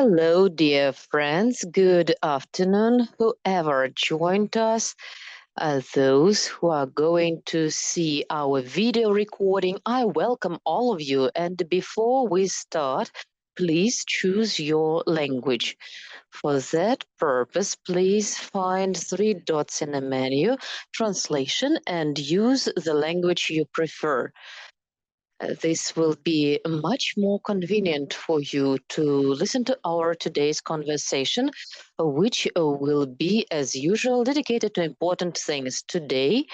Hello, dear friends. Good afternoon, whoever joined us. Those who are going to see our video recording, I welcome all of you. And before we start, please choose your language. For that purpose, please find three dots in the menu, translation, and use the language you prefer. This will be much more convenient for you to listen to our today's conversation, which will be, as usual, dedicated to important things. Today,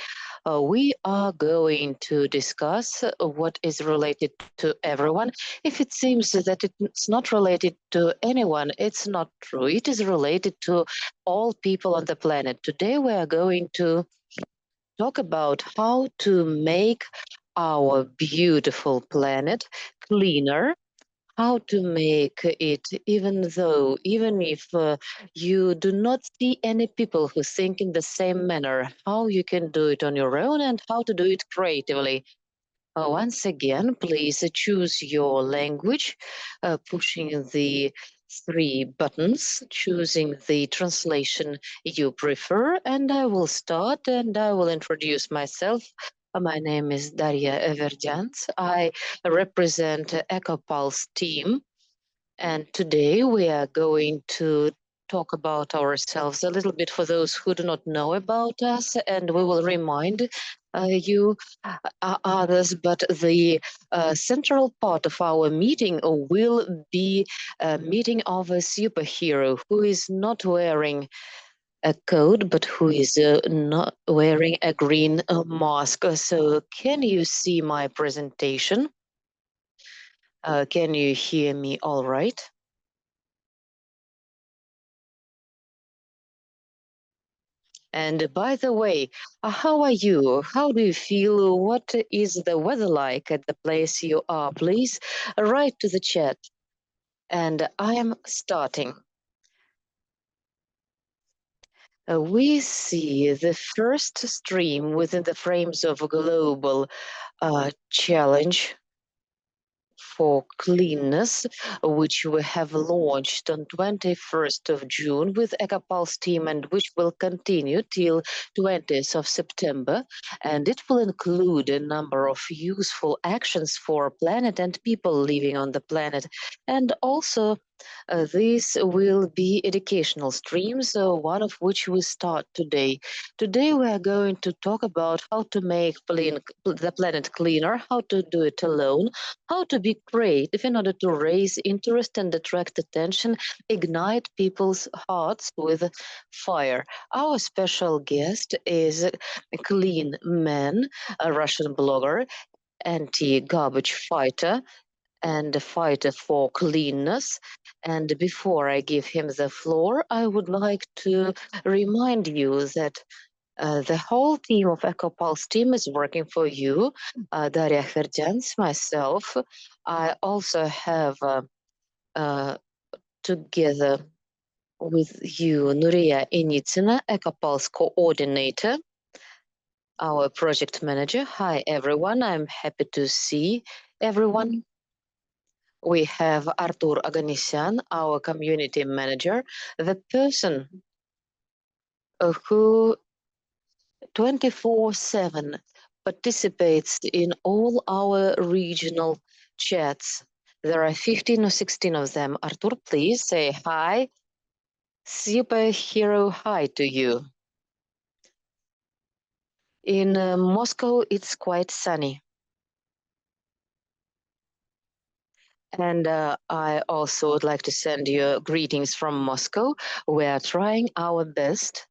we are going to discuss what is related to everyone. If it seems that it's not related to anyone, it's not true. It is related to all people on the planet. Today, we are going to talk about how to make our beautiful planet cleaner, how to make it even if you do not see any people who think in the same manner, how you can do it on your own and how to do it creatively. Once again, please choose your language, pushing the three buttons, choosing the translation you prefer, and I will start and I will introduce myself. My name is Daria Everdyants. I represent EcoPulse team, and today we are going to talk about ourselves a little bit for those who do not know about us, and we will remind you others, but the central part of our meeting will be a meeting of a superhero who is not wearing a coat, but who is not wearing a green mask. So can you see my presentation? Can you hear me all right? And by the way, how are you? How do you feel? What is the weather like at the place you are? Please write to the chat. And I am starting. We see the first stream within the frames of a global challenge for cleanness, which we have launched on 21st of June with EcoPulse team and which will continue till 20th of September. And it will include a number of useful actions for planet and people living on the planet. And also these will be educational streams, one of which we start today. Today we are going to talk about how to make the planet cleaner, how to do it alone, how to be creative in order to raise interest and attract attention, ignite people's hearts with fire. Our special guest is a Clean Man, a Russian blogger, anti-garbage fighter, and a fighter for cleanness. And before I give him the floor, I would like to remind you that the whole team of EcoPulse team is working for you. Daria Verdyans, myself. I also have together with you Nuria Initsina, EcoPulse coordinator, our project manager. Hi, everyone. I'm happy to see everyone. We have Artur Aganisyan, our community manager, the person who 24/7 participates in all our regional chats. There are 15 or 16 of them. Artur, please say hi. Superhero hi to you. In Moscow, it's quite sunny. And I also would like to send you greetings from Moscow. We are trying our best.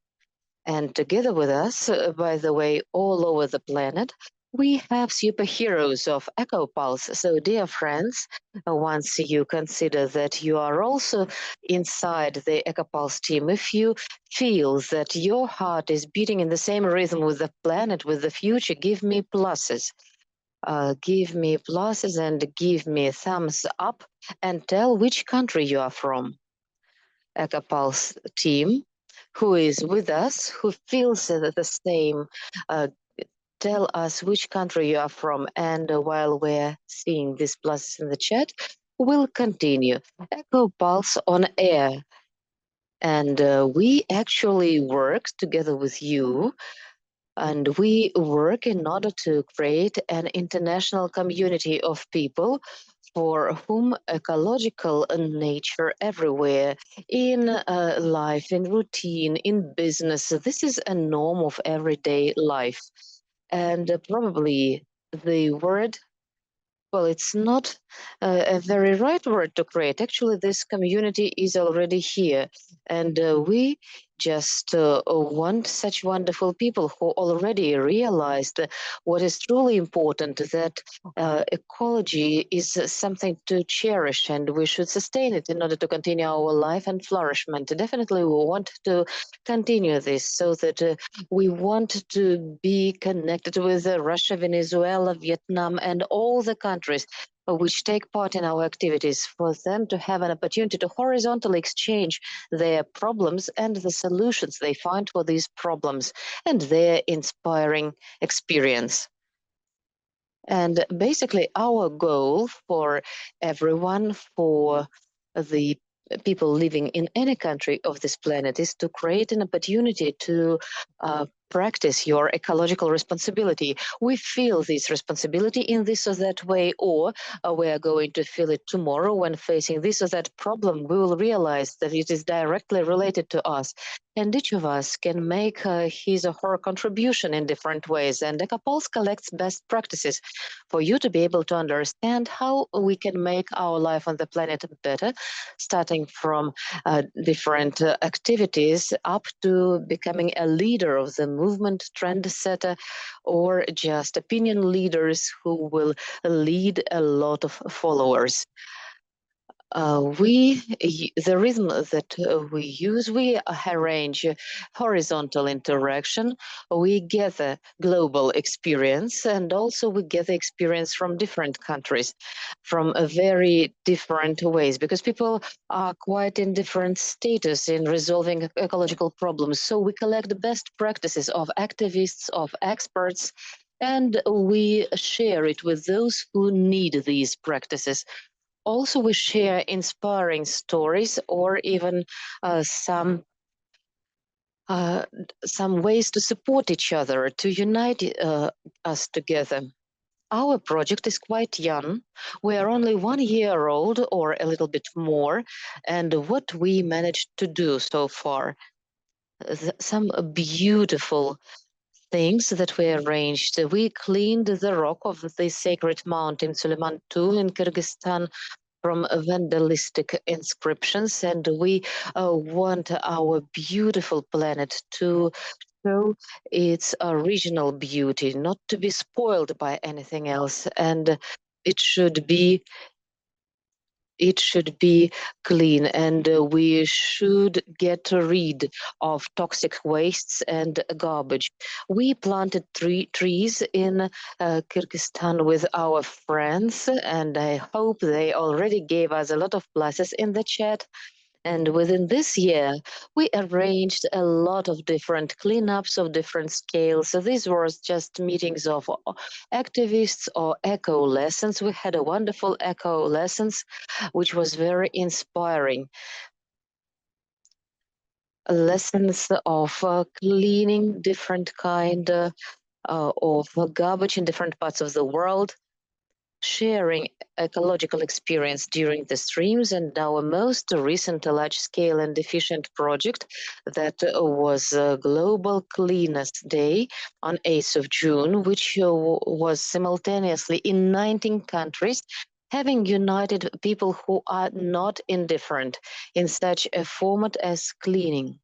And together with us, by the way, all over the planet, we have superheroes of EcoPulse. So, dear friends, once you consider that you are also inside the EcoPulse team, if you feel that your heart is beating in the same rhythm with the planet, with the future, give me pluses. Give me pluses and give me a thumbs up and tell which country you are from. EcoPulse team, who is with us, who feels the same. Tell us which country you are from. And while we're seeing these pluses in the chat, will continue. Echo Pulse on air. And we actually work together with you, and we work in order to create an international community of people for whom ecological nature everywhere, in life, in routine, in business, this is a norm of everyday life. And probably the word, well, it's not a very right word to create. Actually, this community is already here, and we just want such wonderful people who already realized what is truly important, that ecology is something to cherish, and we should sustain it in order to continue our life and flourishment. Definitely, we want to continue this so that we want to be connected with Russia, Venezuela, Vietnam, and all the countries which take part in our activities, for them to have an opportunity to horizontally exchange their problems and the solutions they find for these problems and their inspiring experience. And basically, our goal for everyone, for the people living in any country of this planet, is to create an opportunity to practice your ecological responsibility. We feel this responsibility in this or that way, or we are going to feel it tomorrow when facing this or that problem. We will realize that it is directly related to us. And each of us can make his or her contribution in different ways. And Ecopulse collects best practices for you to be able to understand how we can make our life on the planet better, starting from different activities up to becoming a leader of the movement, trendsetter, or just opinion leaders who will lead a lot of followers. The rhythm that we use, we arrange horizontal interaction, we gather global experience, and also we gather experience from different countries, from a very different ways, because people are quite in different status in resolving ecological problems. So we collect the best practices of activists, of experts, and we share it with those who need these practices. Also, we share inspiring stories, or even uh, some uh, some ways to support each other, to unite us together. Our project is quite young. We are only 1 year old, or a little bit more, and what we managed to do so far, some beautiful things that we arranged. We cleaned the rock of the sacred mountain Suleiman II in Kyrgyzstan from vandalistic inscriptions, and we want our beautiful planet to show its original beauty, not to be spoiled by anything else. And it should be it should be clean, and we should get rid of toxic wastes and garbage. We planted trees in Kyrgyzstan with our friends, and I hope they already gave us a lot of pluses in the chat. And within this year, we arranged a lot of different cleanups of different scales. So these were just meetings of activists or eco lessons. We had a wonderful eco lessons, which was very inspiring. Lessons of cleaning different kind of garbage in different parts of the world, sharing ecological experience during the streams, and our most recent large-scale and efficient project that was Global Cleanest Day on 8th of June, which was simultaneously in 19 countries, having united people who are not indifferent in such a format as cleaning.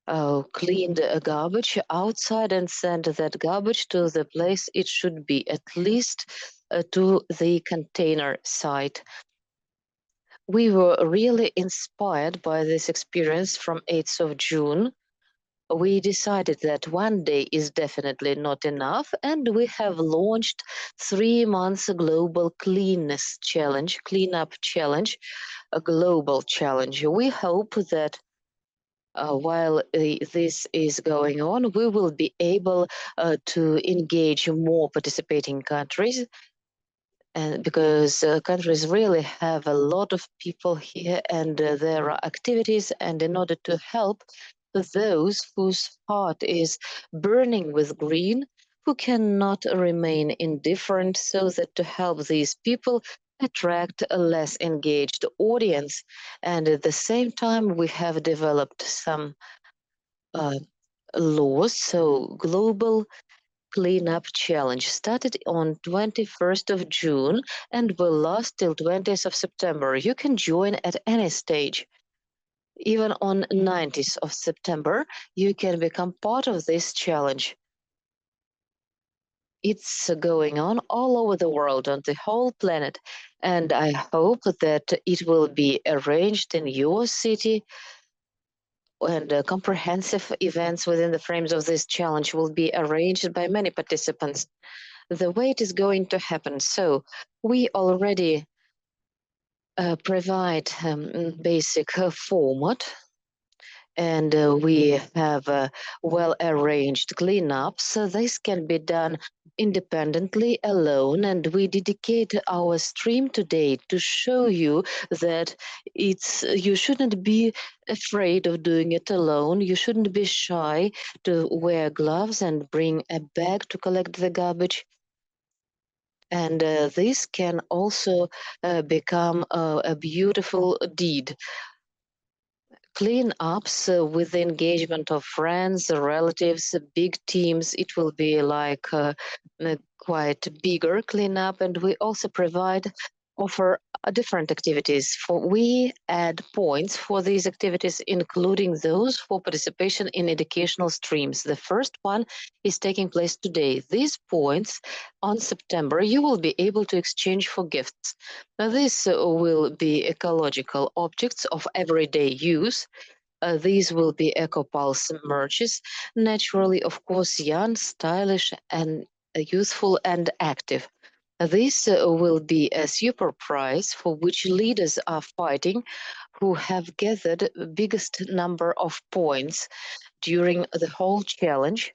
Clean the garbage outside and send that garbage to the place it should be, at least to the container site. We were really inspired by this experience from 8th of June. We decided that 1 day is definitely not enough, and we have launched 3 months global cleanness challenge, cleanup challenge, a global challenge. We hope that while this is going on, we will be able to engage more participating countries and because countries really have a lot of people here, and there are activities, and in order to help those whose heart is burning with green, who cannot remain indifferent, so that to help these people attract a less engaged audience. And at the same time, we have developed some uh, laws. So global cleanup challenge started on 21st of June and will last till 20th of September. You can join at any stage. Even on 19th of September, you can become part of this challenge. It's going on all over the world, on the whole planet, and I hope that it will be arranged in your city, and comprehensive events within the frames of this challenge will be arranged by many participants. The way it is going to happen. So we already provide basic format, and we have well arranged cleanups. So this can be done independently alone, and we dedicate our stream today to show you that you shouldn't be afraid of doing it alone. You shouldn't be shy to wear gloves and bring a bag to collect the garbage. And this can also become a beautiful deed. Clean ups with the engagement of friends, relatives, big teams. It will be like a quite bigger cleanup, and we also offer different activities. For we add points for these activities, including those for participation in educational streams. The first one is taking place today. These points on September you will be able to exchange for gifts. Now, this will be ecological objects of everyday use. These will be EcoPulse merches, naturally, of course, young, stylish, and youthful and active. This will be a super prize for which leaders are fighting, who have gathered biggest number of points during the whole challenge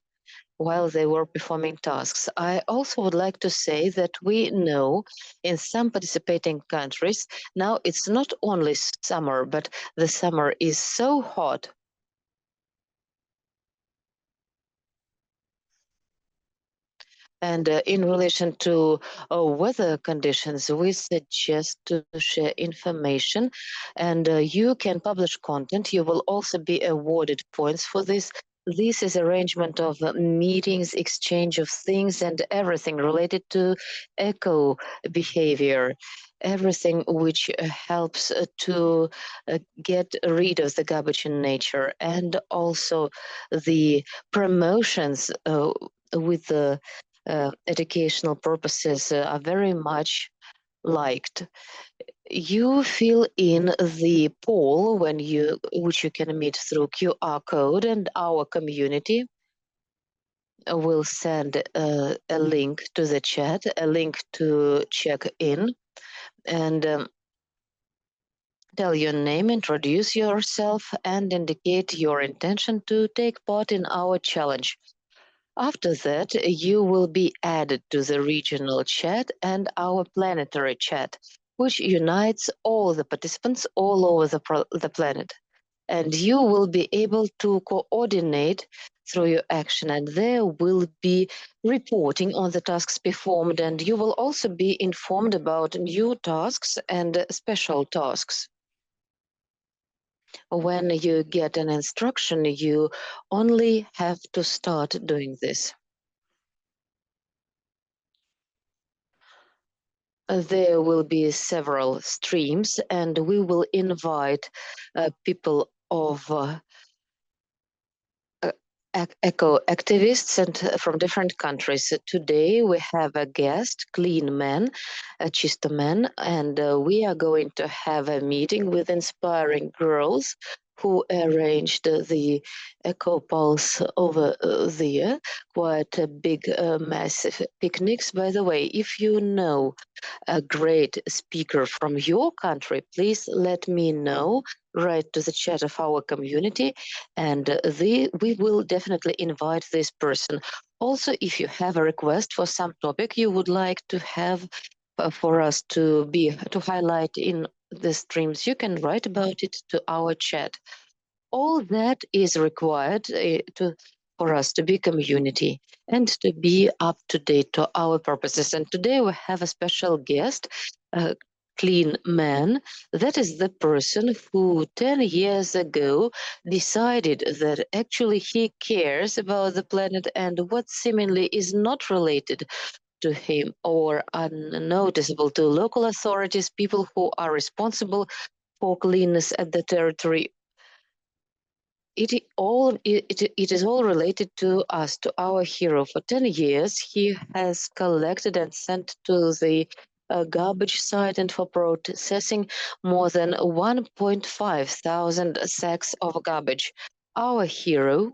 while they were performing tasks. I also would like to say that we know in some participating countries now it's not only summer, but the summer is so hot. And in relation to weather conditions, we suggest to share information, and you can publish content. You will also be awarded points for this. This is arrangement of meetings, exchange of things, and everything related to eco behavior. Everything which helps to get rid of the garbage in nature, and also the promotions with the educational purposes are very much liked. You fill in the poll which you can meet through QR code, and our community will send a link to the chat, a link to check in, and tell your name, introduce yourself, and indicate your intention to take part in our challenge. After that, you will be added to the regional chat and our planetary chat, which unites all the participants all over the planet. And you will be able to coordinate through your action, and there will be reporting on the tasks performed, and you will also be informed about new tasks and special tasks. When you get an instruction, you only have to start doing this. There will be several streams, and we will invite people of eco activists and from different countries. Today we have a guest, Clean Man, Chistoman, and we are going to have a meeting with inspiring girls who arranged the Eco Pulse over there. Quite a big, massive picnics. By the way, if you know a great speaker from your country, please let me know. Write to the chat of our community, and we will definitely invite this person. Also, if you have a request for some topic you would like to have for us to highlight in the streams, you can write about it to our chat. All that is required for us to be community and to be up to date to our purposes. And today we have a special guest, a clean man. That is the person who 10 years ago decided that actually he cares about the planet and what seemingly is not related to him or unnoticeable to local authorities, people who are responsible for cleanness at the territory. It is all related to us, to our hero. For 10 years, he has collected and sent to the garbage site and for processing more than 1.5 thousand sacks of garbage. Our hero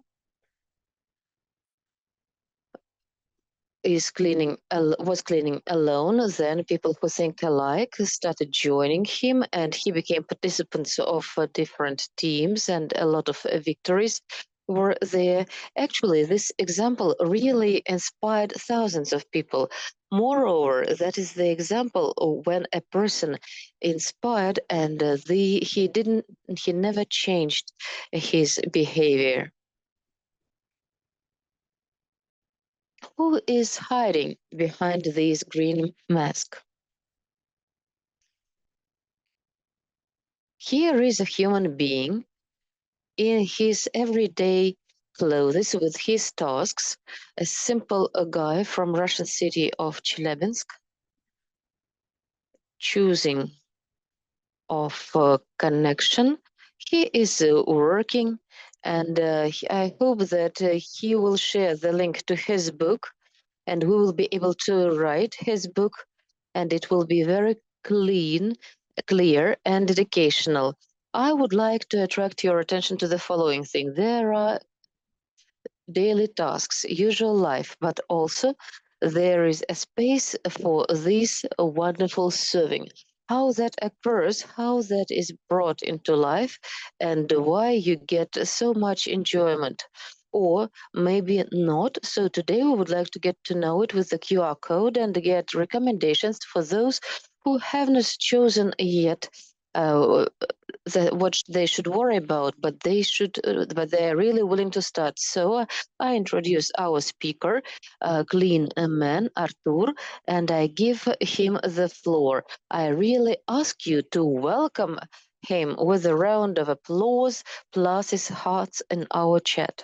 was cleaning alone. Then people who think alike started joining him, and he became participants of different teams, and a lot of victories were there. Actually, this example really inspired thousands of people. Moreover, that is the example of when a person inspired and he never changed his behavior. Who is hiding behind this green mask? Here is a human being in his everyday clothes with his tasks, a simple guy from Russian city of Chelyabinsk, choosing of connection. He is working, and I hope that he will share the link to his book, and we will be able to write his book, and it will be very clear, and educational. I would like to attract your attention to the following thing. There are daily tasks, usual life, but also there is a space for this wonderful serving. How that occurs, how that is brought into life, and why you get so much enjoyment. Or maybe not. So today we would like to get to know it with the QR code and get recommendations for those who have not chosen yet uh, what they should worry about, but they are really willing to start. So I introduce our speaker, clean man Artur, and I give him the floor. I really ask you to welcome him with a round of applause plus his hearts in our chat.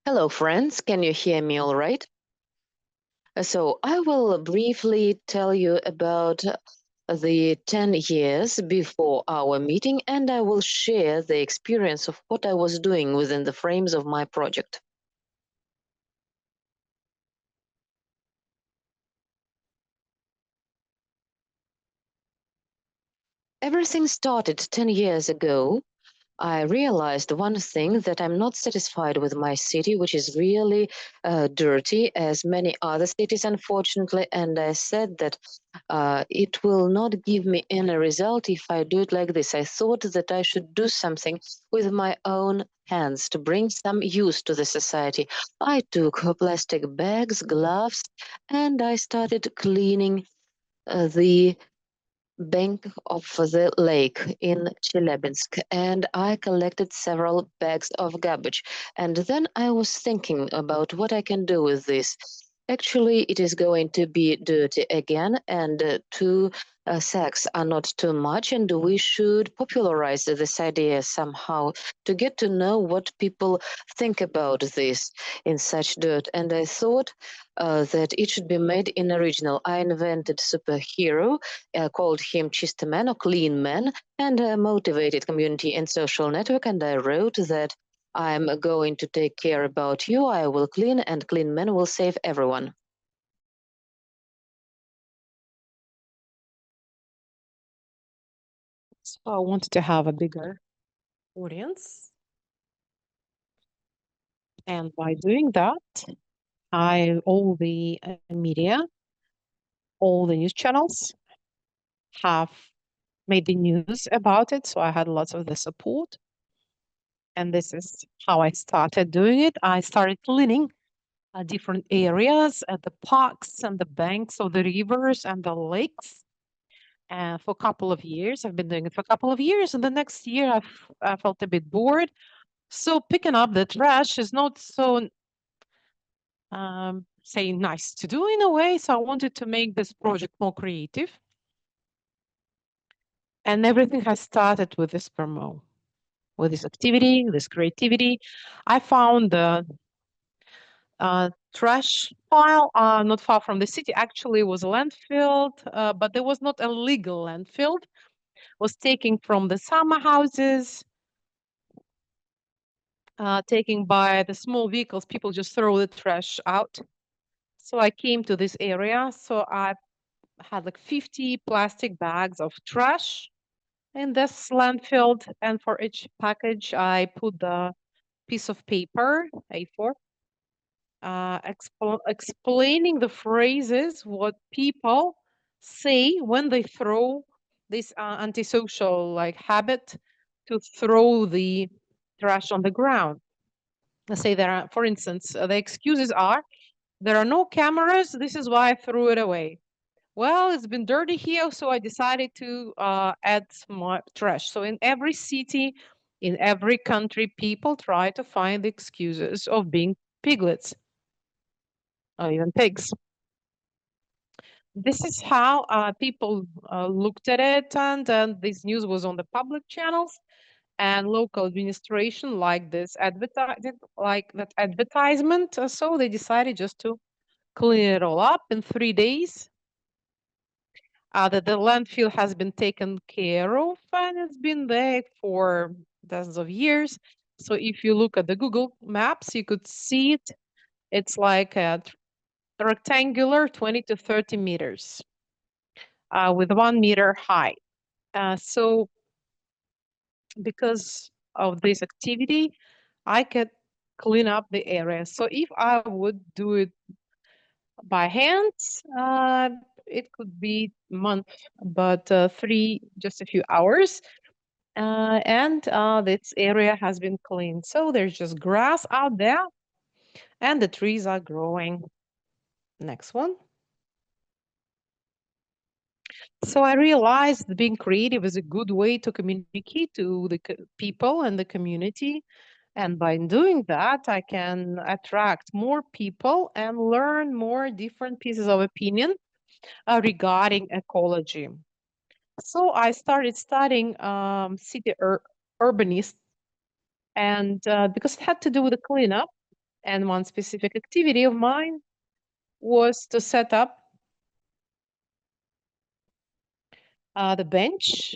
Hello, friends. Can you hear me all right? So I will briefly tell you about the 10 years before our meeting, and I will share the experience of what I was doing within the frames of my project. Everything started 10 years ago. I realized one thing that I'm not satisfied with my city, which is really dirty, as many other cities, unfortunately. And I said that it will not give me any result if I do it like this. I thought that I should do something with my own hands to bring some use to the society. I took plastic bags, gloves, and I started cleaning the bank of the lake in Chelyabinsk, and I collected several bags of garbage. And then I was thinking about what I can do with this. Actually, it is going to be dirty again, and two sacks are not too much, and we should popularize this idea somehow to get to know what people think about this in such dirt. And I thought that it should be made in original. I invented superhero, called him Chistoman or Clean Man, and a motivated community and social network. And I wrote that I'm going to take care about you. I will clean, and clean men will save everyone. So I wanted to have a bigger audience. And by doing that, all the media, all the news channels have made the news about it. So I had lots of the support. And this is how I started doing it. I started cleaning different areas at the parks and the banks of the rivers and the lakes. And for a couple of years, I've been doing it for a couple of years. And the next year, I felt a bit bored. So picking up the trash is not so, say, nice to do in a way. So I wanted to make this project more creative. And everything has started with this promo, with this activity, this creativity. I found the trash pile not far from the city. Actually, it was a landfill, but there was not a legal landfill. It was taken from the summer houses, taken by the small vehicles. People just throw the trash out. So I came to this area. So I had like 50 plastic bags of trash in this landfill. And for each package, I put the piece of paper, A4, explaining the phrases, what people say when they throw this antisocial like habit to throw the trash on the ground. Let's say there are, for instance, the excuses are, there are no cameras, this is why I threw it away. Well, it's been dirty here, so I decided to add more trash. So in every city, in every country, people try to find excuses of being piglets or even pigs. This is how people looked at it, and this news was on the public channels, and local administration liked this like that advertisement. So they decided just to clean it all up in 3 days. That the landfill has been taken care of, and it's been there for dozens of years. So if you look at the Google Maps, you could see it. It's like a rectangular 20 to 30 meters with 1 meter high. So because of this activity, I could clean up the area. So if I would do it by hand, it could be month, but just a few hours. And this area has been cleaned. So there's just grass out there and the trees are growing. Next one. So I realized being creative is a good way to communicate to the people and the community. And by doing that, I can attract more people and learn more different pieces of opinion regarding ecology. So I started studying city urbanists, and because it had to do with the cleanup, and one specific activity of mine was to set up the bench,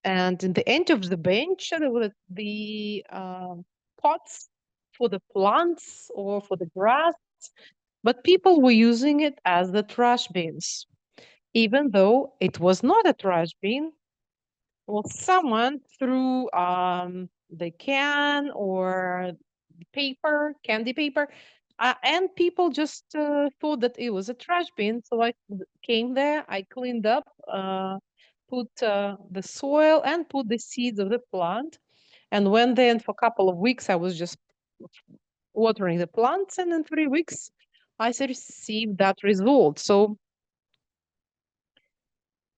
and in the end of the bench there were the pots for the plants or for the grass, but people were using it as the trash bins, even though it was not a trash bin. Well, someone threw the can or paper, candy paper, and people just thought that it was a trash bin. So I came there, I cleaned up, put the soil and put the seeds of the plant. And went there, and for a couple of weeks, I was just watering the plants. And in 3 weeks, I received that result. So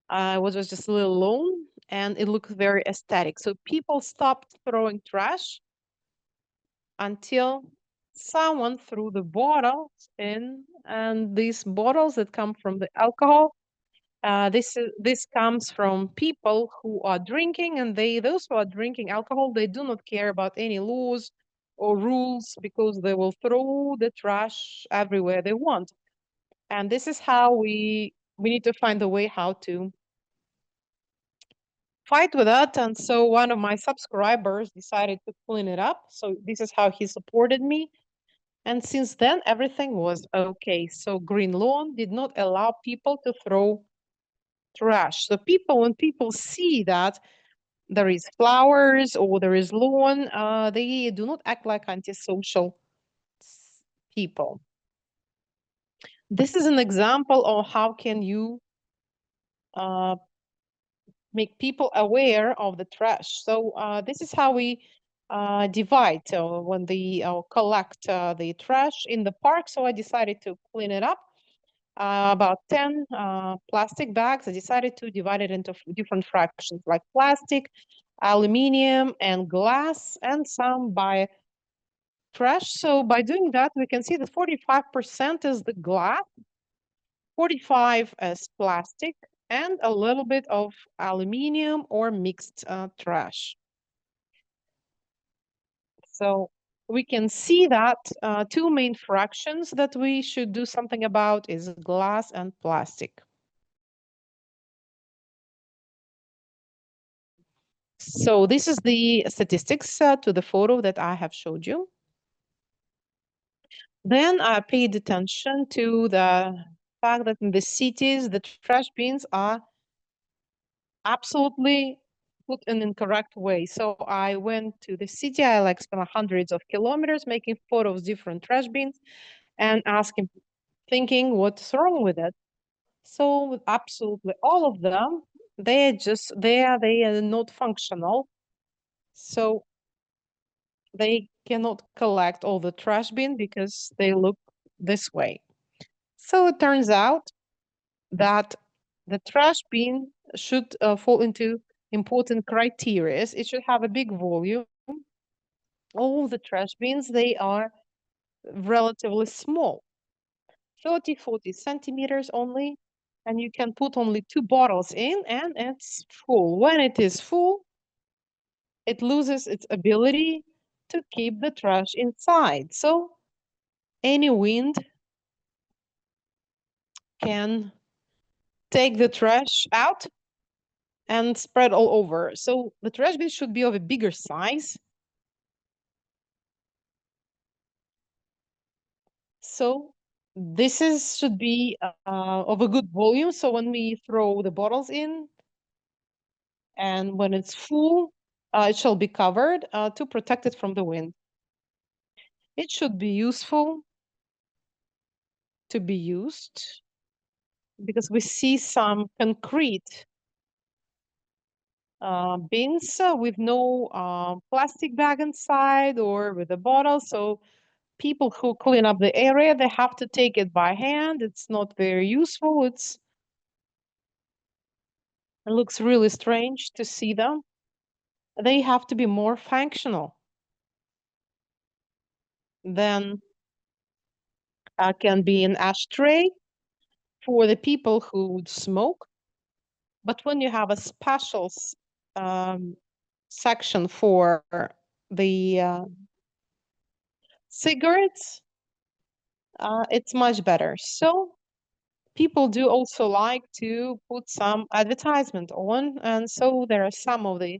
I was just a little alone, and it looked very aesthetic. So people stopped throwing trash until someone threw the bottles in, and these bottles that come from the alcohol. This comes from people who are drinking, and those who are drinking alcohol, they do not care about any laws or rules because they will throw the trash everywhere they want. And this is how we need to find a way how to fight with that. And so one of my subscribers decided to clean it up. So this is how he supported me. And since then, everything was okay. So Green Lawn did not allow people to throw trash. So when people see that there is flowers or there is lawn, they do not act like antisocial people. This is an example of how can you make people aware of the trash. So this is how we divide when they collect the trash in the park. So I decided to clean it up. About 10 plastic bags. I decided to divide it into different fractions like plastic, aluminium, and glass, and some by trash. So by doing that, we can see that 45% is the glass, 45 as plastic, and a little bit of aluminium or mixed trash. So we can see that two main fractions that we should do something about is glass and plastic. So this is the statistics to the photo that I have showed you. Then I paid attention to the fact that in the cities, the trash bins are absolutely put in incorrect way. So I went to the city, I like spent hundreds of kilometers making photos, different trash bins, and asking, thinking what's wrong with it. So absolutely all of them, they are not functional. So they cannot collect all the trash bin because they look this way. So it turns out that the trash bin should fall into important criteria. It should have a big volume. All the trash bins, they are relatively small, 30, 40 centimeters only, and you can put only 2 bottles in and it's full. When it is full, it loses its ability to keep the trash inside. So any wind can take the trash out and spread all over. So the trash bin should be of a bigger size. So this should be of a good volume. So when we throw the bottles in and when it's full, it shall be covered to protect it from the wind. It should be useful to be used because we see some concrete bins with no plastic bag inside or with a bottle. So people who clean up the area, they have to take it by hand. It's not very useful. It looks really strange to see them. They have to be more functional. Then can be an ashtray for the people who would smoke. But when you have a special section for the cigarettes, it's much better. So people do also like to put some advertisement on, and so there are some of the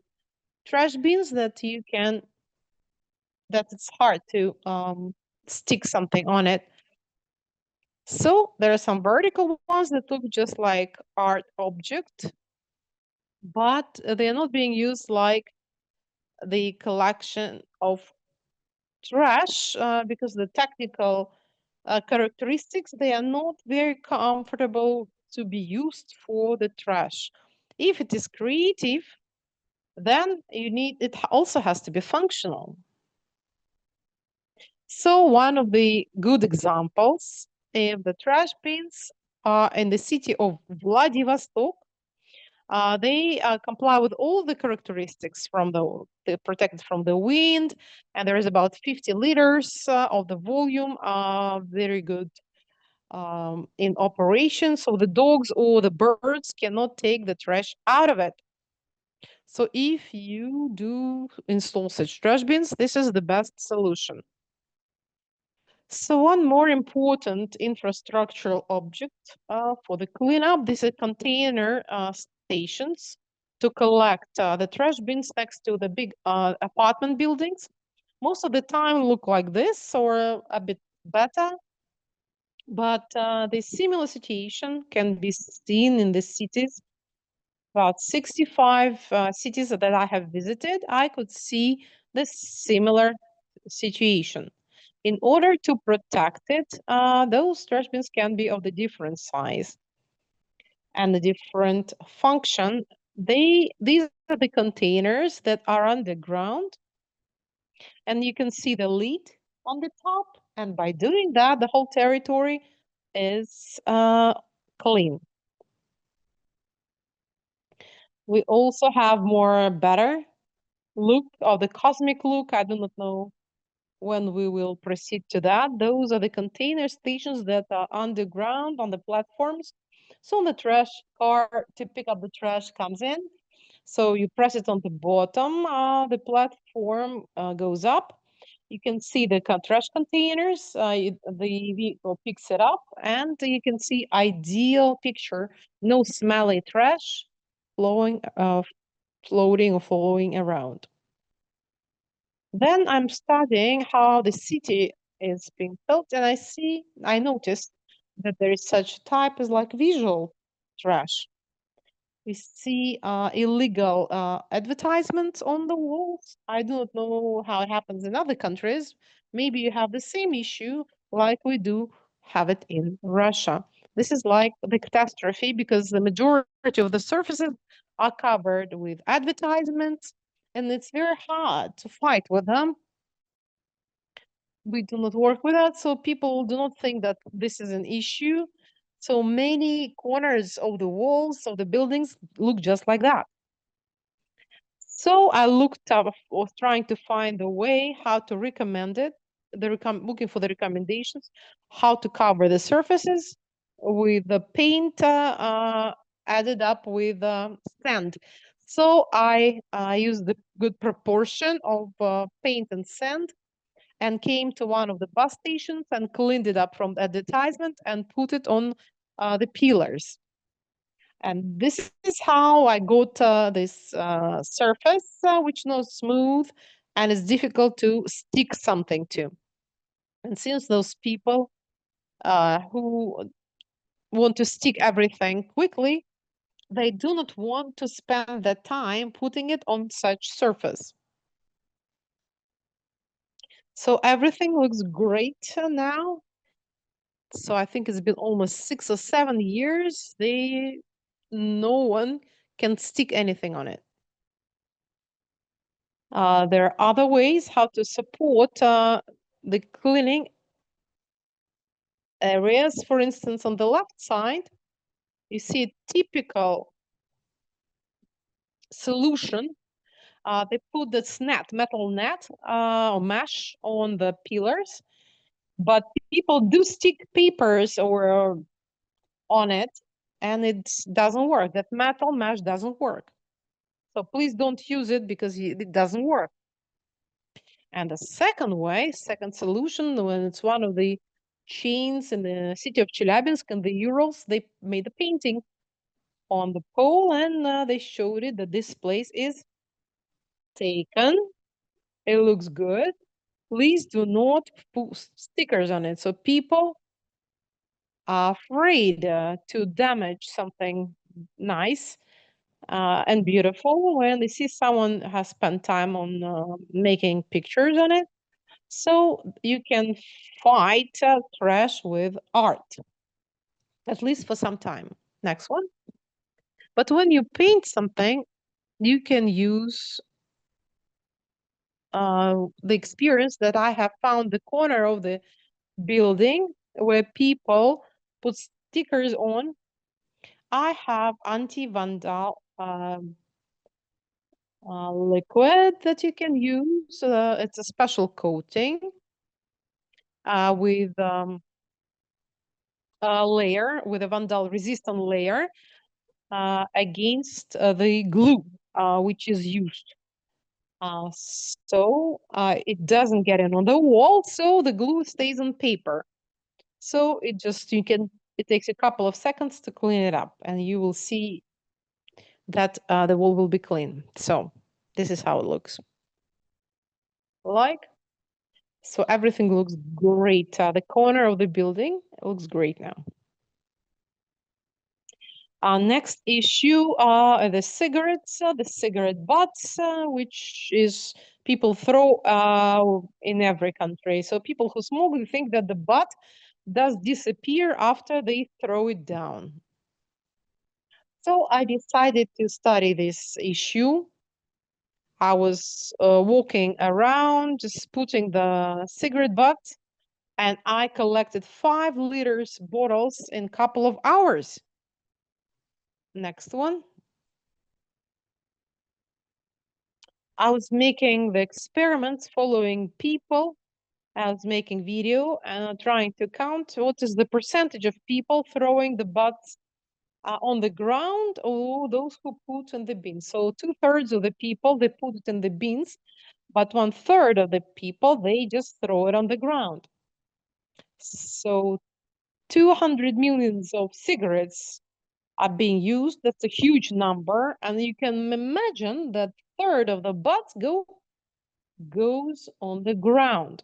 trash bins that it's hard to stick something on it. So there are some vertical ones that look just like art object, but they are not being used like the collection of trash because the technical characteristics, they are not very comfortable to be used for the trash. If it is creative, then it also has to be functional. So one of the good examples of the trash bins in the city of Vladivostok. They comply with all the characteristics from they're protected from the wind, and there is about 50 liters of the volume, very good in operation. So the dogs or the birds cannot take the trash out of it. So if you do install such trash bins, this is the best solution. So one more important infrastructural object for the cleanup, this is container stations to collect the trash bins next to the big apartment buildings. Most of the time look like this or a bit better, but the similar situation can be seen in the cities. About 65 cities that I have visited, I could see the similar situation. In order to protect it, those trash bins can be of the different size and the different function. These are the containers that are underground. And you can see the lid on the top. And by doing that, the whole territory is clean. We also have more better look or the cosmic look. I do not know when we will proceed to that. Those are the container stations that are underground on the platforms. So the trash car to pick up the trash comes in. So you press it on the bottom, the platform goes up. You can see the trash containers, the vehicle picks it up, and you can see ideal picture, no smelly trash flowing, floating or flowing around. Then I'm studying how the city is being built, and I noticed that there is such a type as like visual trash. We see illegal advertisements on the walls. I do not know how it happens in other countries. Maybe you have the same issue like we do have it in Russia. This is like the catastrophe because the majority of the surfaces are covered with advertisements, and it's very hard to fight with them. We do not work with that, so people do not think that this is an issue. So many corners of the walls of the buildings look just like that. So I looked up, was trying to find a way how to recommend it, looking for the recommendations, how to cover the surfaces with the paint added up with sand. So I used the good proportion of paint and sand and came to one of the bus stations and cleaned it up from the advertisement and put it on the pillars. And this is how I got this surface, which not smooth and it's difficult to stick something to. And since those people who want to stick everything quickly, they do not want to spend the time putting it on such surface. So everything looks great now. So I think it's been almost 6 or 7 years. No one can stick anything on it. There are other ways how to support the cleaning areas. For instance, on the left side, you see a typical solution. They put this metal net or mesh on the pillars, but people do stick papers or on it, and it doesn't work. That metal mesh doesn't work. So please don't use it because it doesn't work. And the second solution, when it's one of the chains in the city of Chelyabinsk and the Urals, they made a painting on the pole and they showed it that this place is taken. It looks good. Please do not put stickers on it. So people are afraid to damage something nice and beautiful when they see someone has spent time on making pictures on it. So you can fight trash with art, at least for some time. Next one. But when you paint something, you can use the experience that I have found the corner of the building where people put stickers on. I have anti-vandal liquid that you can use. It's a special coating with a layer, with a vandal resistant layer against the glue which is used. So it doesn't get in on the wall, so the glue stays on paper. So it takes a couple of seconds to clean it up and you will see that the wall will be clean. So this is how it looks like. So everything looks great. The corner of the building looks great now. Next issue are the cigarettes, the cigarette butts, which is people throw in every country. So people who smoke, they think that the butt does disappear after they throw it down. So I decided to study this issue. I was walking around, just putting the cigarette butts, and I collected 5 liters bottles in a couple of hours. Next one. I was making the experiments following people. I was making video and trying to count what is the percentage of people throwing the butts on the ground or those who put in the bins. So 2/3 of the people, they put it in the bins, but 1/3 of the people, they just throw it on the ground. So 200 millions of cigarettes are being used. That's a huge number. And you can imagine that third of the butts goes on the ground.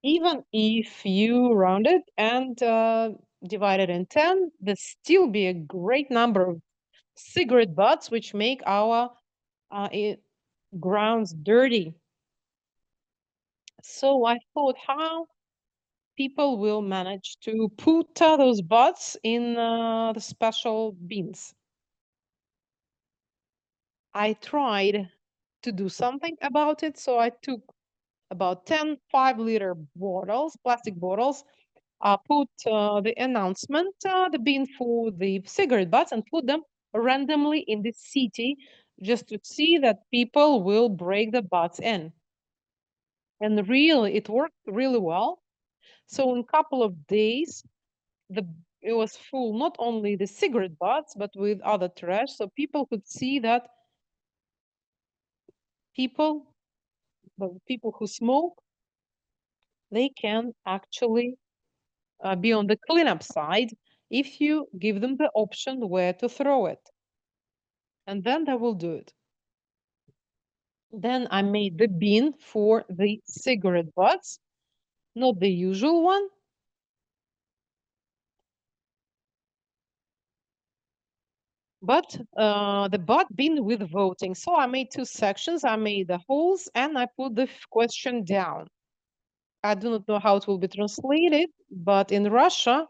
Even if you round it and divide it in 10, there'd still be a great number of cigarette butts, which make our grounds dirty. So I thought how people will manage to put those butts in the special bins. I tried to do something about it. So I took about 10 5-liter bottles, plastic bottles, put the announcement, the bin for the cigarette butts, and put them randomly in the city just to see that people will break the butts in. And really, it worked really well. So in a couple of days, it was full not only the cigarette butts, but with other trash. So people could see that the people who smoke, they can actually be on the cleanup side if you give them the option where to throw it. And then they will do it. Then I made the bin for the cigarette butts, not the usual one. But the butt bin with voting. So I made 2 sections. I made the holes and I put the question down. I do not know how it will be translated, but in Russia,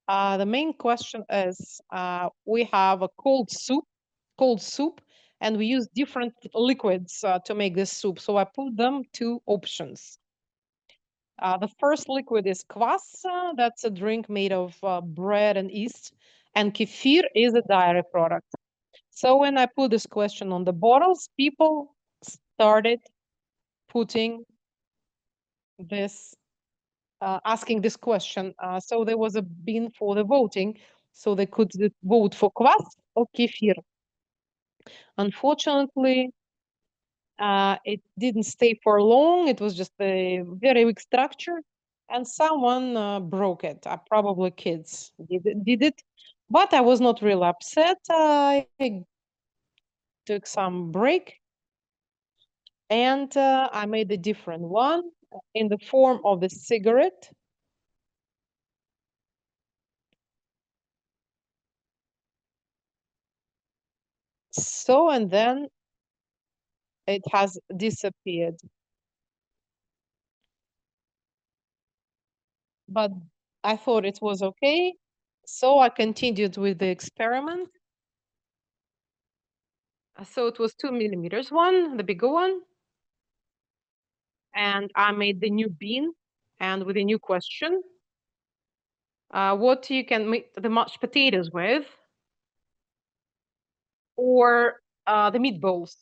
the main question is we have a cold soup, and we use different liquids to make this soup. So I put them 2 options. The first liquid is kvass. That's a drink made of bread and yeast, and kefir is a dairy product. So when I put this question on the bottles, people started putting this, asking this question. So there was a bin for the voting, so they could vote for kvass or kefir. Unfortunately, it didn't stay for long. It was just a very weak structure, and someone broke it. Probably kids did it, but I was not really upset. I took some break, and I made a different one in the form of the cigarette. So, and then it has disappeared. But I thought it was okay. So I continued with the experiment. So it was 2 millimeters one, the bigger one. And I made the new bean and with a new question. What you can make the mashed potatoes with, or the meatballs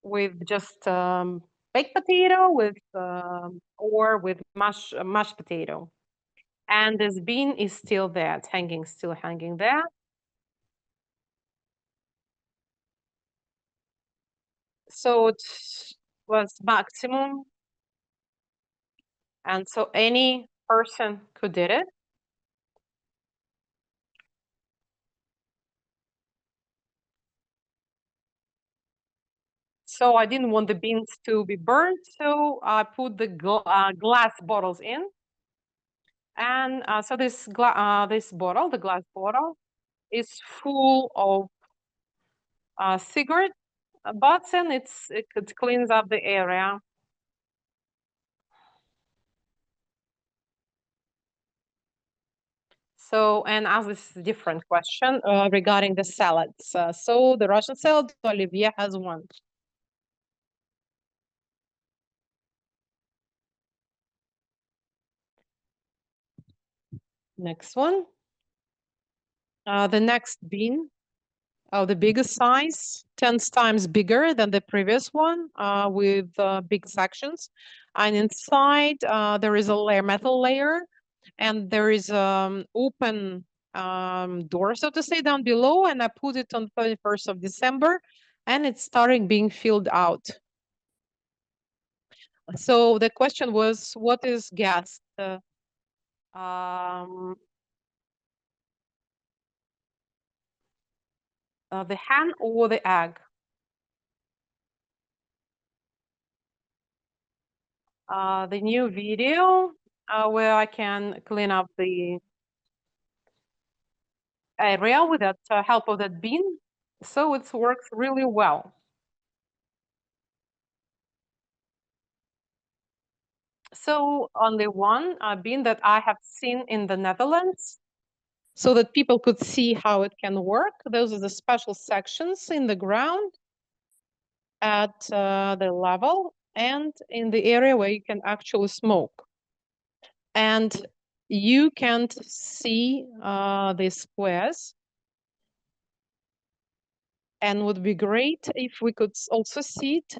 with just baked potato with or with mashed potato. And this bean is still there. It's still hanging there. So it was maximum. And so any person who did it. So I didn't want the beans to be burned. So I put the glass bottles in. And so this bottle, the glass bottle, is full of cigarette butts, and it cleans up the area. So, and ask this different question regarding the salads. So the Russian salad, Olivier has one. Next one. The next bean, the biggest size, 10 times bigger than the previous one, with big sections. And inside there is a layer, metal layer, and there is open door, so to say, down below. And I put it on 31st of December, and it's starting being filled out. So the question was, what is gas? Um, the hen or the egg? The new video where I can clean up the area with that help of that bean. So it works really well. So only one bean that I have seen in the Netherlands, so that people could see how it can work. Those are the special sections in the ground at the level and in the area where you can actually smoke. And you can't see the squares. And would be great if we could also see it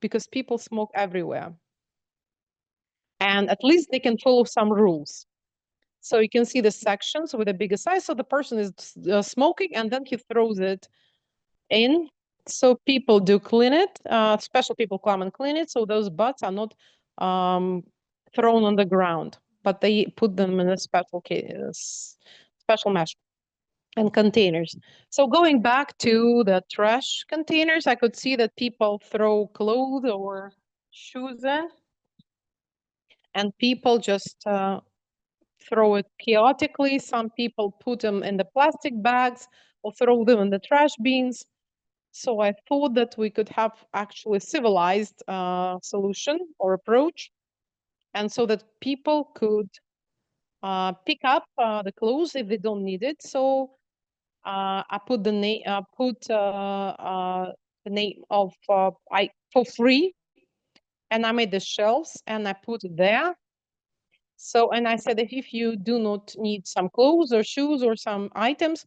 because people smoke everywhere. And at least they can follow some rules. So you can see the sections with a bigger size. So the person is smoking and then he throws it in. So people do clean it. Special people come and clean it. So those butts are not thrown on the ground, but they put them in a special case, special mesh and containers. So going back to the trash containers, I could see that people throw clothes or shoes in, and people just throw it chaotically. Some people put them in the plastic bags or throw them in the trash bins. So I thought that we could have actually civilized solution or approach, and so that people could pick up the clothes if they don't need it. So I put the name, the name of I for free, and I made the shelves and I put it there. So, and I said, if you do not need some clothes or shoes or some items,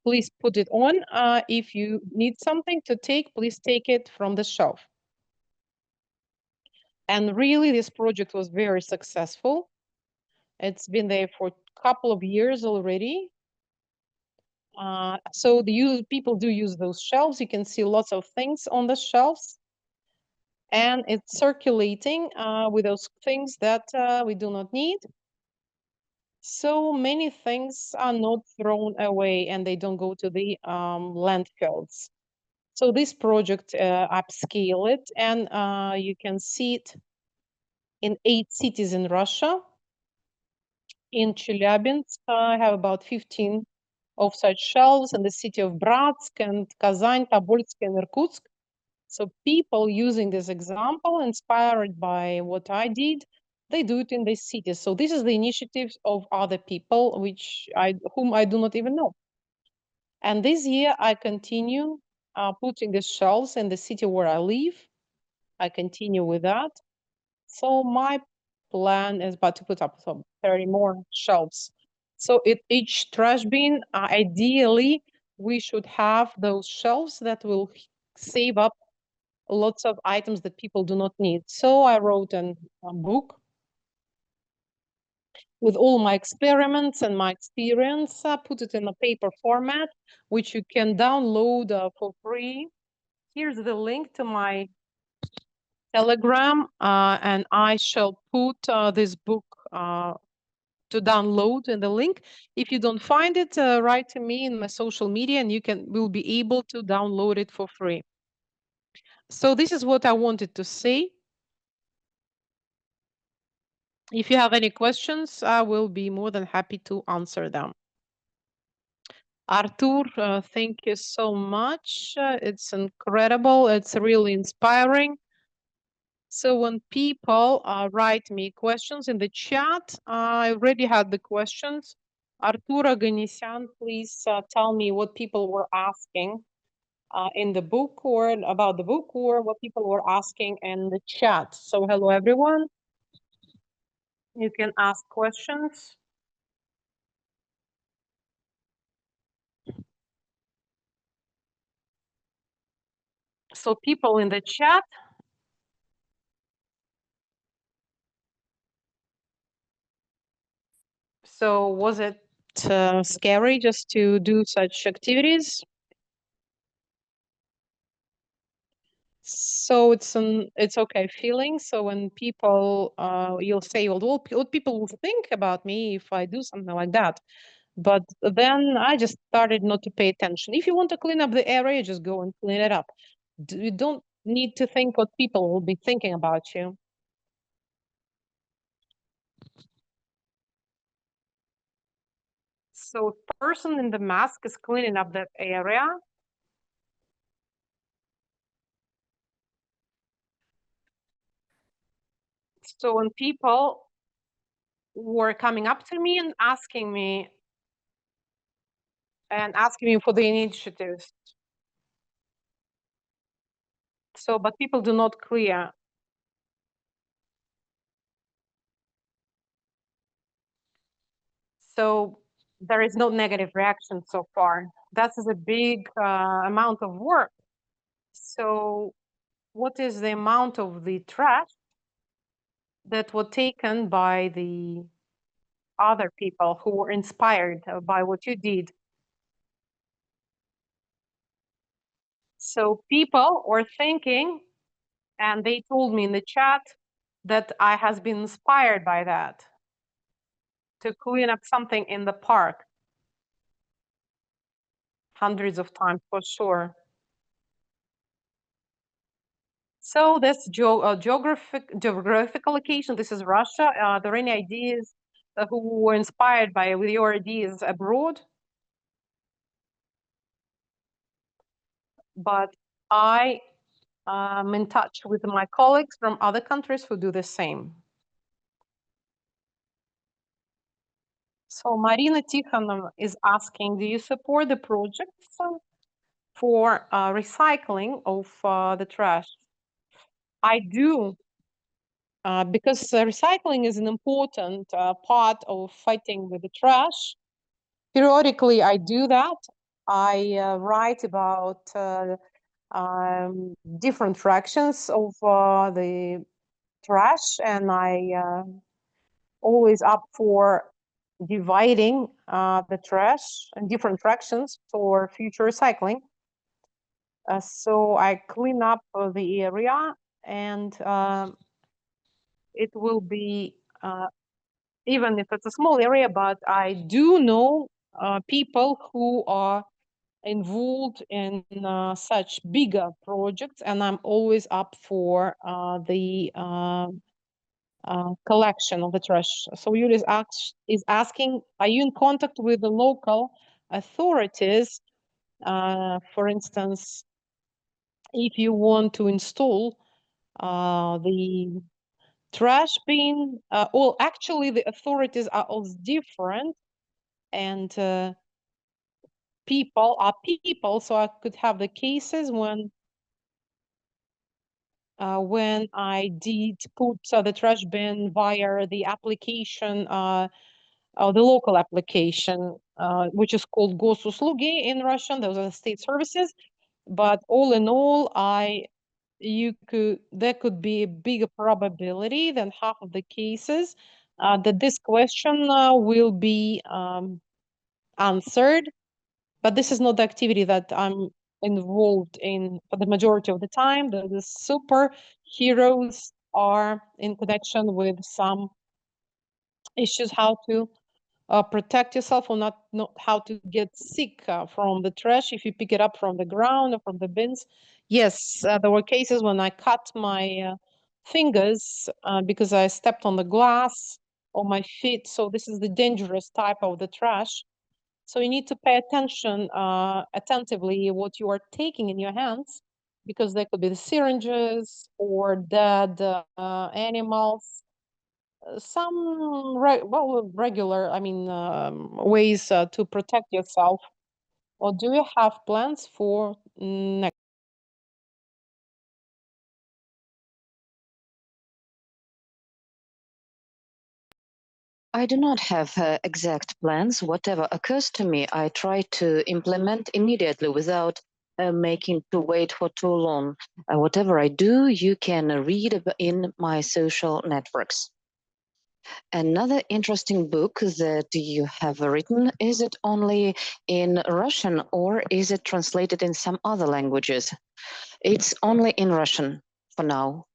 please put it on. If you need something to take, please take it from the shelf. And really, this project was very successful. It's been there for a couple of years already. So people do use those shelves. You can see lots of things on the shelves. And it's circulating with those things that we do not need. So many things are not thrown away and they don't go to the landfills. So this project upscale it, and you can see it in 8 cities in Russia. In Chelyabinsk, I have about 15 of such shelves in the city of Brodsk and Kazan, Tobolsk, and Irkutsk. So people using this example, inspired by what I did, they do it in these cities. So this is the initiatives of other people, whom I do not even know. And this year I continue putting the shelves in the city where I live. I continue with that. So my plan is about to put up some 30 more shelves. So each trash bin, ideally, we should have those shelves that will save up lots of items that people do not need. So I wrote a book with all my experiments and my experience, put it in a paper format, which you can download for free. Here's the link to my Telegram, and I shall put this book to download in the link. If you don't find it, write to me in my social media and will be able to download it for free. So this is what I wanted to say. If you have any questions, I will be more than happy to answer them. Artur, thank you so much. It's incredible. It's really inspiring. So when people write me questions in the chat, I already had the questions. Artura Ganesyan, please tell me what people were asking in the book or about the book, or what people were asking in the chat. So hello, everyone. You can ask questions. So people in the chat. So was it scary just to do such activities? So it's okay feeling. So when people you'll say, well, what people will think about me if I do something like that. But then I just started not to pay attention. If you want to clean up the area, just go and clean it up. You don't need to think what people will be thinking about you. So person in the mask is cleaning up that area. So when people were coming up to me and asking me for the initiatives. So, but people do not clear. So there is no negative reaction so far. That is a big amount of work. So what is the amount of the trash that was taken by the other people who were inspired by what you did? So people were thinking, and they told me in the chat that I has been inspired by that to clean up something in the park hundreds of times for sure. So this geographical location, this is Russia. Are there any ideas who were inspired by with your ideas abroad? But I am in touch with my colleagues from other countries who do the same. So Marina Tikhonova is asking, do you support the projects for recycling of the trash? I do, because recycling is an important part of fighting with the trash. Periodically, I do that. I write about different fractions of the trash, and I always up for dividing the trash in different fractions for future recycling. So I clean up the area, and it will be even if it's a small area, but I do know people who are involved in such bigger projects, and I'm always up for the collection of the trash. So Yuri is asking, are you in contact with the local authorities? For instance, if you want to install the trash bin, well, actually the authorities are all different, and people are people. So I could have the cases when I did put the trash bin via the application, the local application, which is called Gosuslugi in Russian. Those are state services. But all in all, there could be a bigger probability than half of the cases that this question will be answered. But this is not the activity that I'm involved in for the majority of the time. The superheroes are in connection with some issues, how to protect yourself, or not how to get sick from the trash if you pick it up from the ground or from the bins. Yes, there were cases when I cut my fingers because I stepped on the glass or my feet. So this is the dangerous type of the trash. So you need to pay attention attentively what you are taking in your hands, because there could be the syringes or dead animals some regular, ways to protect yourself, or do you have plans for next? I do not have exact plans. Whatever occurs to me, I try to implement immediately without making to wait for too long. Whatever I do, you can read in my social networks. Another interesting book that you have written, is it only in Russian or is it translated in some other languages? It's only in Russian for now.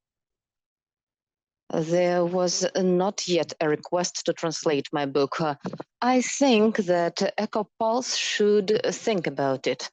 There was not yet a request to translate my book. I think that EcoPulse should think about it.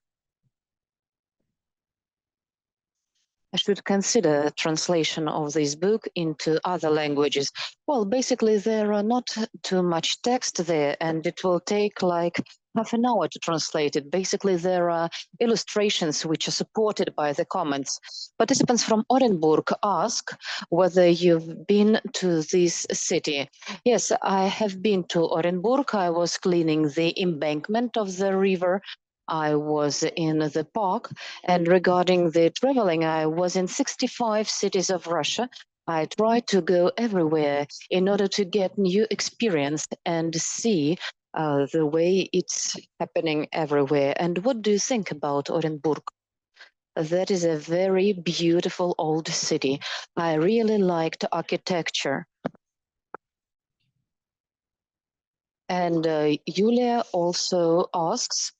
I should consider translation of this book into other languages. Well, basically, there are not too much text there, and it will take like half an hour to translate it. Basically, there are illustrations which are supported by the comments. Participants from Orenburg ask whether you've been to this city. Yes, I have been to Orenburg. I was cleaning the embankment of the river. I was in the park, and regarding the traveling, I was in 65 cities of Russia. I try to go everywhere in order to get new experience and see the way it's happening everywhere. And what do you think about Orenburg? That is a very beautiful old city. I really liked architecture. And Yulia also asks,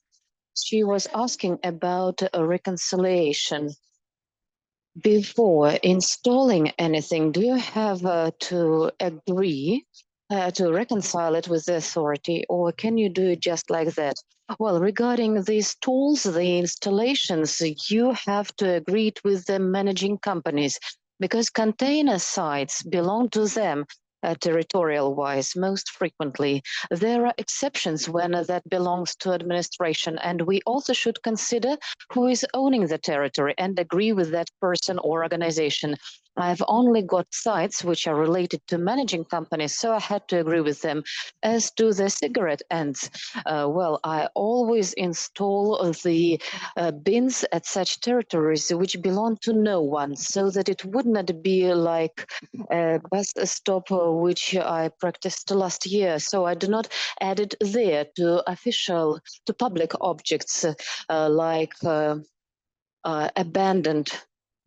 she was asking about a reconciliation. Before installing anything, do you have to agree to reconcile it with the authority, or can you do it just like that? Well, regarding these tools, the installations, you have to agree it with the managing companies because container sites belong to them. Territorial wise, most frequently. There are exceptions when that belongs to administration, and we also should consider who is owning the territory and agree with that person or organization. I've only got sites which are related to managing companies, so I had to agree with them. As to the cigarette ends, well, I always install the bins at such territories which belong to no one, so that it would not be like a bus stop which I practiced last year. So I do not add it there to public objects like abandoned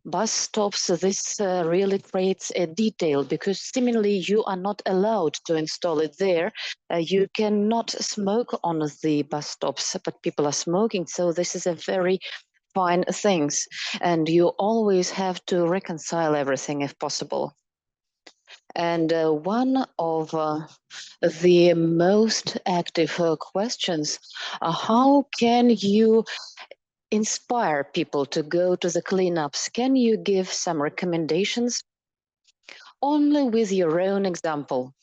bus stops. This really creates a detail because seemingly you are not allowed to install it there. You cannot smoke on the bus stops, but people are smoking. So this is a very fine things, and you always have to reconcile everything if possible. And one of the most active questions, how can you inspire people to go to the cleanups? Can you give some recommendations? Only with your own example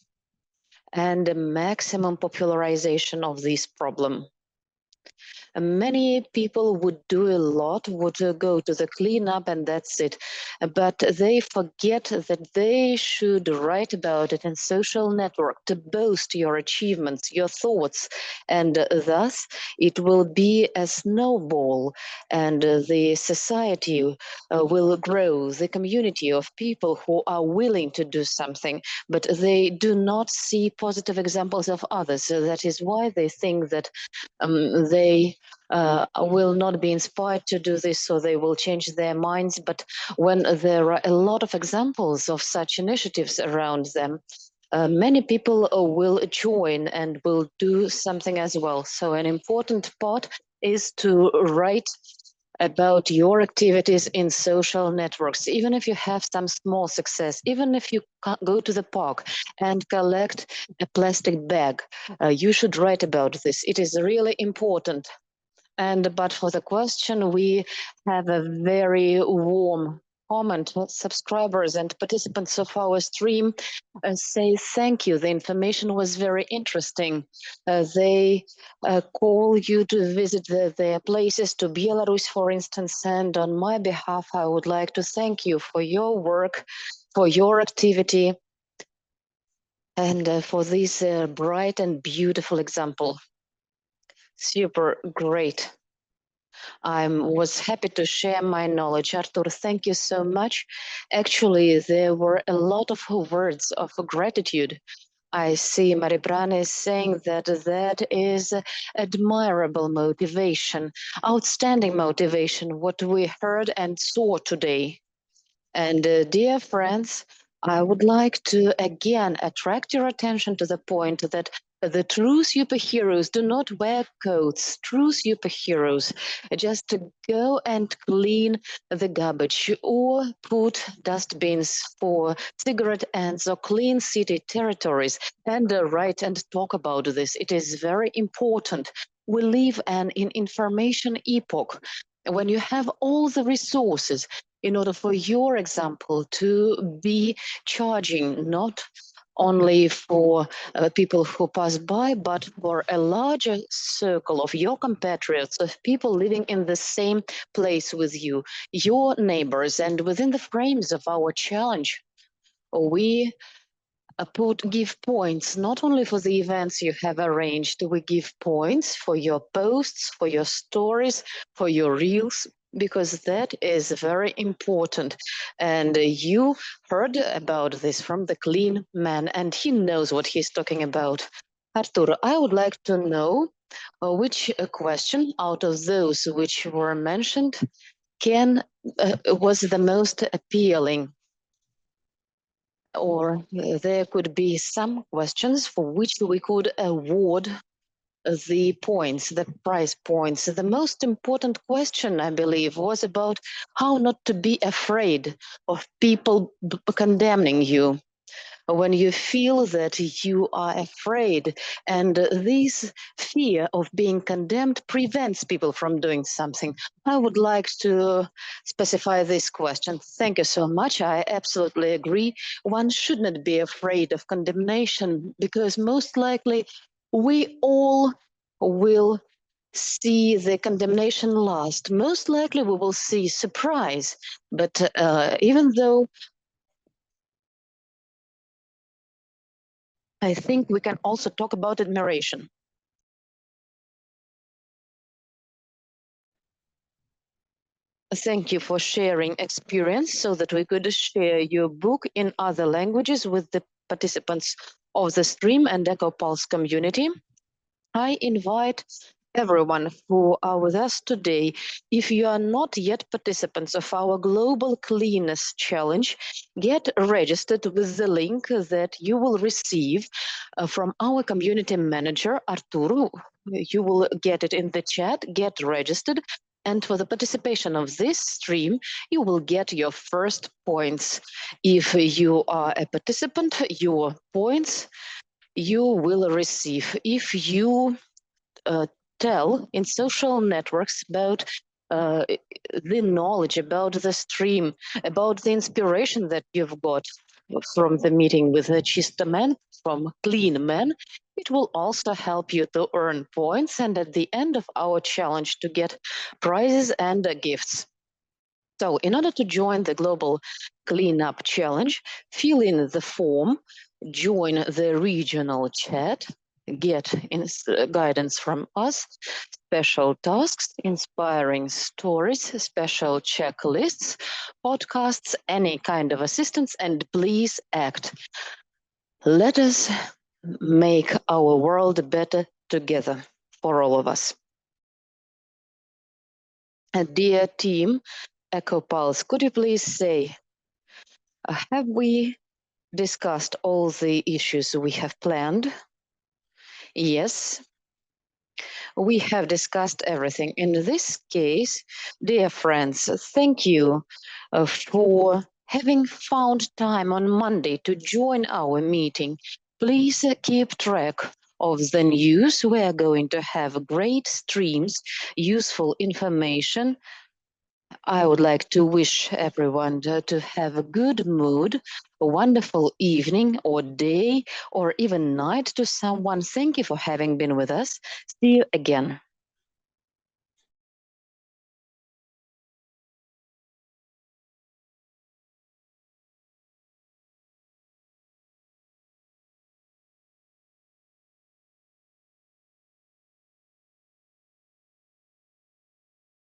and a maximum popularization of this problem. Many people would do a lot, would go to the cleanup, and that's it. But they forget that they should write about it in social network to boast your achievements, your thoughts, and thus it will be a snowball, and the society will grow, the community of people who are willing to do something, but they do not see positive examples of others. So that is why they think that they will not be inspired to do this, so they will change their minds. But when there are a lot of examples of such initiatives around them, many people will join and will do something as well. So an important part is to write about your activities in social networks. Even if you have some small success, even if you go to the park and collect a plastic bag, you should write about this. It is really important. And but for the question, we have a very warm comment. Subscribers and participants of our stream say thank you. The information was very interesting. They call you to visit their places, to Belarus, for instance. And on my behalf, I would like to thank you for your work, for your activity. and for this bright and beautiful example. Super great. I was happy to share my knowledge. Artur, thank you so much. Actually, there were a lot of words of gratitude. I see Maribrana is saying that that is admirable motivation, outstanding motivation, what we heard and saw today. And dear friends, I would like to again attract your attention to the point that the true superheroes do not wear coats. True superheroes just go and clean the garbage or put dustbins for cigarette ends or clean city territories and write and talk about this. It is very important. We live in information epoch. When you have all the resources, in order for your example to be charging not only for people who pass by, but for a larger circle of your compatriots, of people living in the same place with you, your neighbors, and within the frames of our challenge, we give points not only for the events you have arranged, we give points for your posts, for your stories, for your reels, because that is very important. And you heard about this from the clean man, and he knows what he's talking about. Arturo, I would like to know which question out of those which were mentioned was the most appealing, or there could be some questions for which we could award the points, the prize points. The most important question, I believe, was about how not to be afraid of people condemning you. When you feel that you are afraid, and this fear of being condemned prevents people from doing something, I would like to specify this question. Thank you so much. I absolutely agree. One should not be afraid of condemnation, because most likely we all will see the condemnation last. Most likely we will see surprise. But even though I think we can also talk about admiration. Thank you for sharing experience so that we could share your book in other languages with the participants of the stream and EcoPulse community. I invite everyone who are with us today, if you are not yet participants of our Global Cleanness Challenge, get registered with the link that you will receive from our community manager, Arturo. You will get it in the chat, get registered. And for the participation of this stream, you will get your first points. If you are a participant, your points you will receive. If you tell in social networks about the knowledge about the stream, about the inspiration that you've got from the meeting with the Chistoman, from Clean Man, it will also help you to earn points and at the end of our challenge to get prizes and gifts. So in order to join the Global Cleanup Challenge, fill in the form, join the regional chat, get guidance from us, special tasks, inspiring stories, special checklists, podcasts, any kind of assistance, and please act. Let us make our world better together for all of us. Dear team, EcoPulse, could you please say, have we discussed all the issues we have planned? Yes, we have discussed everything. In this case, dear friends, thank you for having found time on Monday to join our meeting. Please keep track of the news. We are going to have great streams, useful information. I would like to wish everyone to have a good mood, a wonderful evening or day or even night to someone. Thank you for having been with us. See you again.